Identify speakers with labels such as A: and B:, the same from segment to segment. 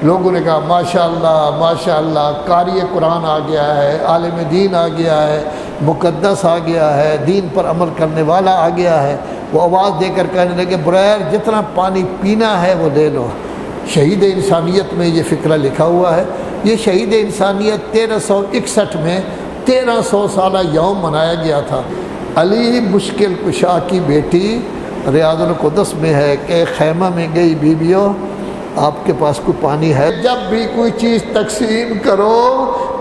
A: لوگوں نے کہا ماشاءاللہ ماشاءاللہ، قاری قرآن آ گیا ہے، عالم دین آ گیا ہے، مقدس آ گیا ہے، دین پر عمل کرنے والا آ گیا ہے۔ وہ آواز دے کر کہنے لگے بریر جتنا پانی پینا ہے وہ لے لو۔ شہید انسانیت میں یہ فقرہ لکھا ہوا ہے۔ یہ شہید انسانیت 1361 میں 1300 سالہ یوم منایا گیا تھا۔ علی مشکل کشا کی بیٹی ریاض القدس میں ہے کہ خیمہ میں گئی بیویوں آپ کے پاس کوئی پانی ہے؟ جب بھی کوئی چیز تقسیم کرو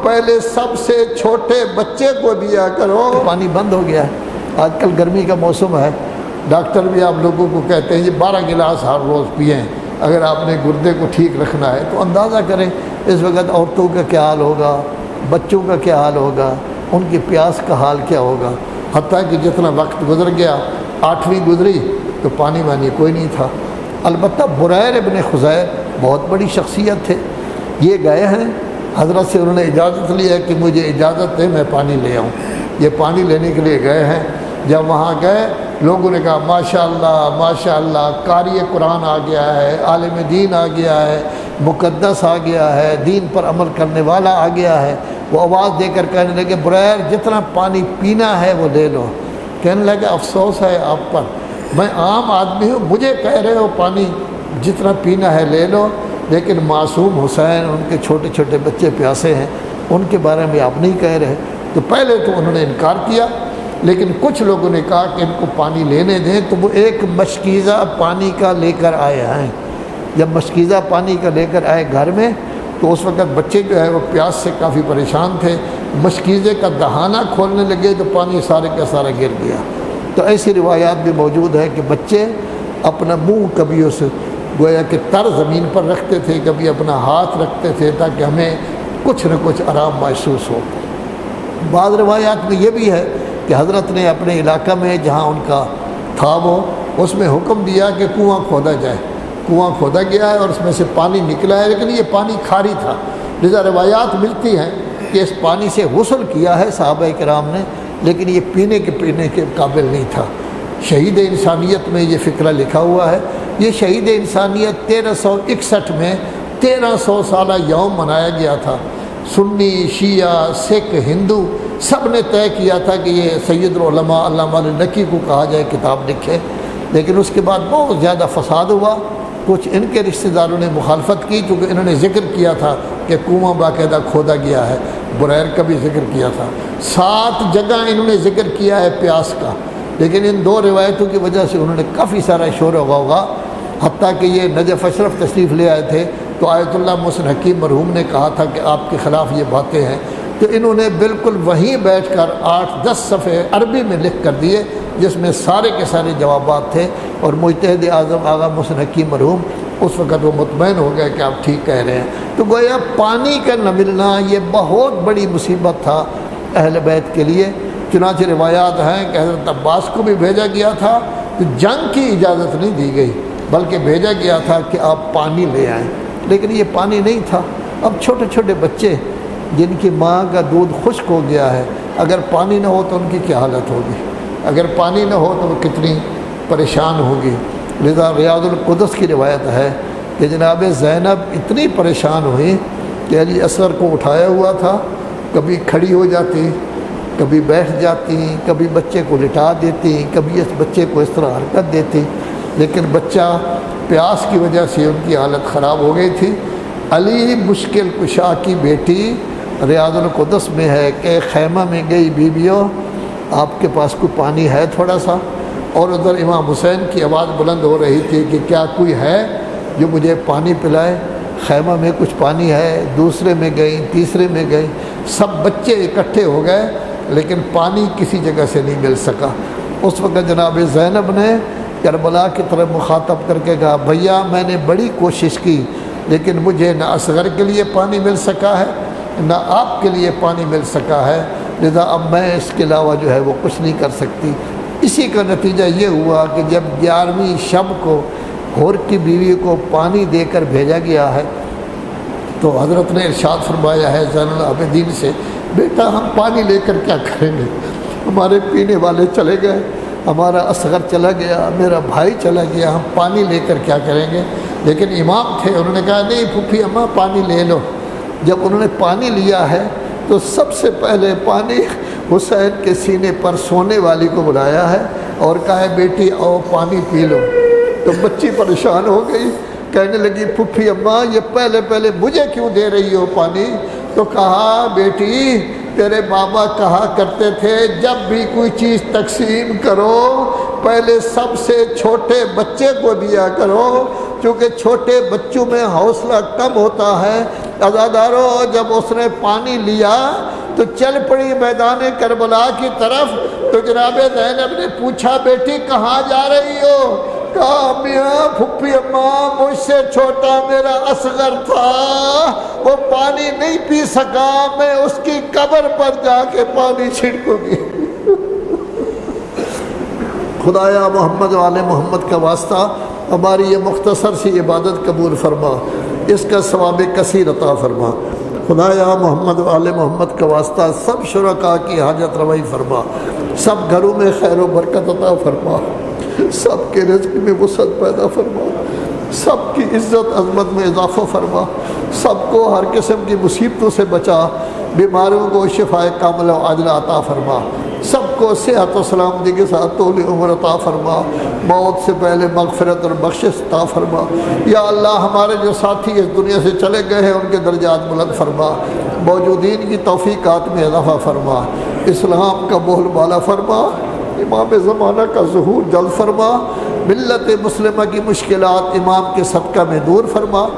A: پہلے سب سے چھوٹے بچے کو دیا کرو۔ پانی بند ہو گیا ہے، آج کل گرمی کا موسم ہے، ڈاکٹر بھی آپ لوگوں کو کہتے ہیں یہ 12 گلاس ہر روز پئیں اگر آپ نے گردے کو ٹھیک رکھنا ہے۔ تو اندازہ کریں اس وقت عورتوں کا کیا حال ہوگا، بچوں کا کیا حال ہوگا، ان کی پیاس کا حال کیا ہوگا۔ حتیٰ کہ جتنا وقت گزر گیا 8ویں گزری تو پانی وانی کوئی نہیں تھا۔ البتہ بریر ابن خزیر بہت بڑی شخصیت تھے، یہ گئے ہیں حضرت سے، انہوں نے اجازت لی ہے کہ مجھے اجازت ہے میں پانی لے آؤں۔ یہ پانی لینے کے لیے گئے ہیں۔ جب وہاں گئے لوگوں نے کہا ماشاءاللہ ماشاءاللہ، قاری قرآن آ گیا ہے، عالم دین آ گیا ہے، مقدس آ گیا ہے، دین پر عمل کرنے والا آ گیا ہے۔ وہ آواز دے کر کہنے لگے بریر جتنا پانی پینا ہے وہ لے لو۔ کہنے لگے افسوس ہے آپ پر، میں عام آدمی ہوں، مجھے کہہ رہے ہو پانی جتنا پینا ہے لے لو، لیکن معصوم حسین ان کے چھوٹے چھوٹے بچے پیاسے ہیں، ان کے بارے میں آپ نہیں کہہ رہے۔ تو پہلے تو انہوں نے انکار کیا، لیکن کچھ لوگوں نے کہا کہ ان کو پانی لینے دیں، تو وہ ایک مشکیزہ پانی کا لے کر آئے ہیں۔ جب مشکیزہ پانی کا لے کر آئے گھر میں تو اس وقت بچے جو ہے وہ پیاس سے کافی پریشان تھے، مشکیزے کا دہانہ کھولنے لگے تو پانی سارے کا سارا گر گیا۔ تو ایسی روایات بھی موجود ہے کہ بچے اپنا منہ کبھی اس گویا کہ تر زمین پر رکھتے تھے، کبھی اپنا ہاتھ رکھتے تھے تاکہ ہمیں کچھ نہ کچھ آرام محسوس ہو۔ بعض روایات میں یہ بھی ہے کہ حضرت نے اپنے علاقہ میں جہاں ان کا تھا وہ اس میں حکم دیا کہ کنواں کھودا جائے۔ کنواں کھودا گیا ہے اور اس میں سے پانی نکلا ہے، لیکن یہ پانی کھاری تھا، لہذا روایات ملتی ہیں کہ اس پانی سے غسل کیا ہے صحابہ کرام نے، لیکن یہ پینے کے قابل نہیں تھا۔ شہید انسانیت میں یہ فقرہ لکھا ہوا ہے۔ یہ شہید انسانیت 1361 میں 1300 سالہ یوم منایا گیا تھا۔ سنی، شیعہ، سکھ، ہندو سب نے طے کیا تھا کہ یہ سید العلماء علامہ نقی کو کہا جائے کتاب لکھے، لیکن اس کے بعد بہت زیادہ فساد ہوا۔ کچھ ان کے رشتہ داروں نے مخالفت کی کیونکہ انہوں نے ذکر کیا تھا کہ کنواں باقاعدہ کھودا گیا ہے، بریر کا بھی ذکر کیا تھا، 7 جگہ انہوں نے ذکر کیا ہے پیاس کا، لیکن ان 2 روایتوں کی وجہ سے انہوں نے کافی سارا شور و غوغا، حتیٰ کہ یہ نجف اشرف تشریف لے آئے تھے تو آیت اللہ محسن حکیم مرحوم نے کہا تھا کہ آپ کے خلاف یہ باتیں ہیں، تو انہوں نے بالکل وہیں بیٹھ کر 8-10 صفحے عربی میں لکھ کر دیے جس میں سارے کے سارے جوابات تھے، اور مجتہد اعظم آغا محسن حکیم مرحوم اس وقت وہ مطمئن ہو گئے کہ آپ ٹھیک کہہ رہے ہیں۔ تو گویا پانی کا نہ ملنا یہ بہت بڑی مصیبت تھا اہل بیت کے لیے۔ چنانچہ روایات ہیں کہ حضرت عباس کو بھی بھیجا گیا تھا تو جنگ کی اجازت نہیں دی گئی، بلکہ بھیجا گیا تھا کہ آپ پانی لے آئیں، لیکن یہ پانی نہیں تھا۔ اب چھوٹے چھوٹے بچے جن کی ماں کا دودھ خشک ہو گیا ہے، اگر پانی نہ ہو تو ان کی کیا حالت ہوگی، اگر پانی نہ ہو تو وہ کتنی پریشان ہوگی۔ لذا ریاض القدس کی روایت ہے کہ جناب زینب اتنی پریشان ہوئی کہ علی اصغر کو اٹھایا ہوا تھا، کبھی کھڑی ہو جاتی، کبھی بیٹھ جاتی، کبھی بچے کو لٹا دیتی، کبھی اس بچے کو اس طرح حرکت دیتی، لیکن بچہ پیاس کی وجہ سے ان کی حالت خراب ہو گئی تھی۔ علی مشکل کشا کی بیٹی ریاض القدس میں ہے کہ خیمہ میں گئی بیویوں آپ کے پاس کوئی پانی ہے تھوڑا سا، اور ادھر امام حسین کی آواز بلند ہو رہی تھی کہ کیا کوئی ہے جو مجھے پانی پلائے، خیمہ میں کچھ پانی ہے۔ دوسرے میں گئی، تیسرے میں گئی، سب بچے اکٹھے ہو گئے لیکن پانی کسی جگہ سے نہیں مل سکا۔ اس وقت جناب زینب نے کربلا کی طرف مخاطب کر کے کہا بھیا میں نے بڑی کوشش کی لیکن مجھے نہ اصغر کے لیے پانی مل سکا ہے نہ آپ کے لیے پانی مل سکا ہے، لذا اب میں اس کے علاوہ جو ہے وہ کچھ نہیں کر سکتی۔ اسی کا نتیجہ یہ ہوا کہ جب 11ویں شب کو حور کی بیوی کو پانی دے کر بھیجا گیا ہے تو حضرت نے ارشاد فرمایا ہے زین العابدین سے، بیٹا ہم پانی لے کر کیا کریں گے، ہمارے پینے والے چلے گئے، ہمارا اصغر چلا گیا، میرا بھائی چلا گیا، ہم پانی لے کر کیا کریں گے۔ لیکن امام تھے، انہوں نے کہا نہیں پھوپھی اماں پانی لے لو۔ جب انہوں نے پانی لیا ہے تو سب سے پہلے پانی حسین کے سینے پر سونے والی کو بلایا ہے اور کہا ہے بیٹی آؤ پانی پی لو۔ تو بچی پریشان ہو گئی، کہنے لگی پھوپھی اماں یہ پہلے مجھے کیوں دے رہی ہو پانی؟ تو کہا بیٹی تیرے بابا کہا کرتے تھے جب بھی کوئی چیز تقسیم کرو پہلے سب سے چھوٹے بچے کو دیا کرو، چونکہ چھوٹے بچوں میں حوصلہ کم ہوتا ہے۔ عزادارو جب اس نے پانی لیا تو چل پڑی میدان کربلا کی طرف، تو جناب زینب نے پوچھا بیٹی کہاں جا رہی ہو؟ کہا میاں پھوپھی اماں مجھ سے چھوٹا میرا اصغر تھا، وہ پانی نہیں پی سکا، میں اس کی قبر پر جا کے پانی چھڑکوں گی۔ خدایا محمد و آل محمد کا واسطہ ہماری یہ مختصر سی عبادت قبول فرما، اس کا ثواب کثیر عطا فرما۔ خدایا محمد و آل محمد کا واسطہ سب شرکاء کی حاجت روائی فرما، سب گھروں میں خیر و برکت عطا فرما، سب کے رزق میں وسعت پیدا فرما، سب کی عزت عظمت میں اضافہ فرما، سب کو ہر قسم کی مصیبتوں سے بچا، بیماریوں کو شفاء کاملہ و عاجلہ عطا فرما، سب کو صحت و سلامتی کے ساتھ طول عمر عطا فرما، موت سے پہلے مغفرت اور بخشش عطا فرما۔ یا اللہ ہمارے جو ساتھی اس دنیا سے چلے گئے ہیں ان کے درجات بلند فرما، موجودین کی توفیقات میں اضافہ فرما، اسلام کا بول بالا فرما، امام زمانہ کا ظہور جلد فرما، ملت مسلمہ کی مشکلات امام کے صدقہ میں دور فرما۔